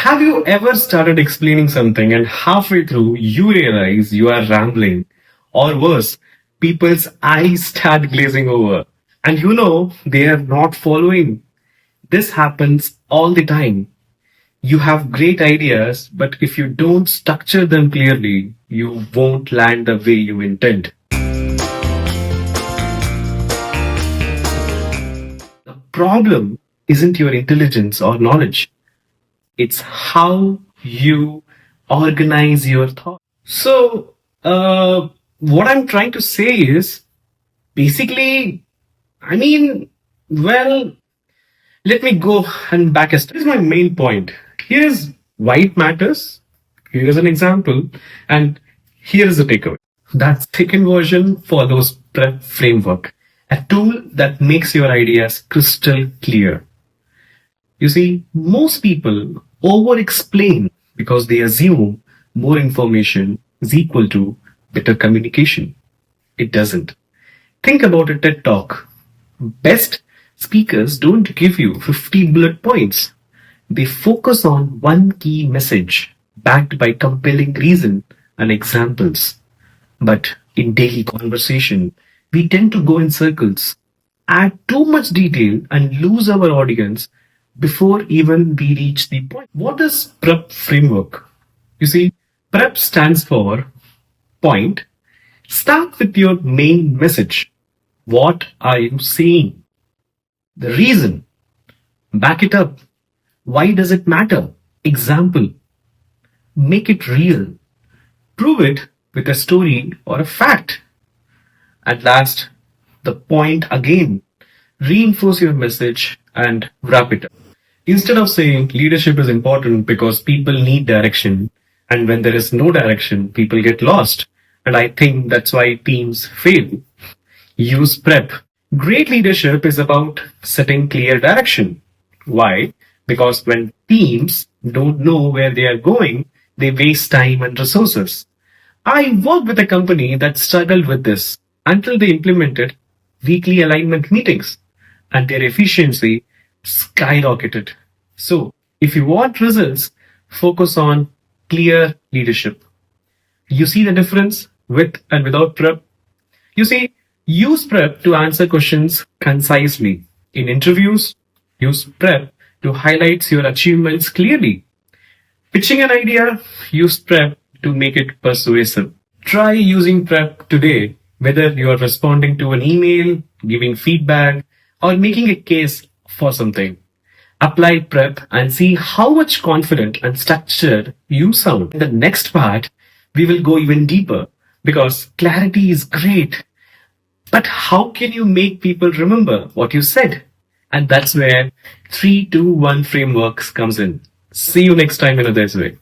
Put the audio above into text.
Have you ever started explaining something and halfway through you realize you are rambling? Or worse, people's eyes start glazing over and you know they are not following. This happens all the time. You have great ideas, but if you don't structure them clearly, you won't land the way you intend. The problem isn't your intelligence or knowledge. It's how you organize your thoughts. So, what I'm trying to say is basically, I mean, well, let me go and back a step. Here's my main point. Here's why it matters. Here's an example. And here's the takeaway. That second version follows prep framework, a tool that makes your ideas crystal clear. You see, most people over explain because they assume more information is equal to better communication. It doesn't. Think about a TED talk. Best speakers don't give you 50 bullet points. They focus on one key message backed by compelling reason and examples. But in daily conversation, we tend to go in circles, add too much detail, and lose our audience before even we reach the point. What is PREP framework? You see, PREP stands for point. Start with your main message. What are you saying? The reason. Back it up. Why does it matter? Example. Make it real. Prove it with a story or a fact. At last, the point again. Reinforce your message and wrap it up. Instead of saying leadership is important because people need direction, and when there is no direction, people get lost. And I think that's why teams fail. Use prep. Great leadership is about setting clear direction. Why? Because when teams don't know where they are going, they waste time and resources. I worked with a company that struggled with this until they implemented weekly alignment meetings and their efficiency skyrocketed. So, if you want results, focus on clear leadership. You see the difference with and without prep? You see, use prep to answer questions concisely. In interviews, use prep to highlight your achievements clearly. Pitching an idea, use prep to make it persuasive. Try using prep today, whether you are responding to an email, giving feedback, or making a case for something. Apply prep and see how much confident and structured you sound. In the next part, we will go even deeper because clarity is great. But how can you make people remember what you said? And that's where 3-2-1 frameworks comes in. See you next time in a Way.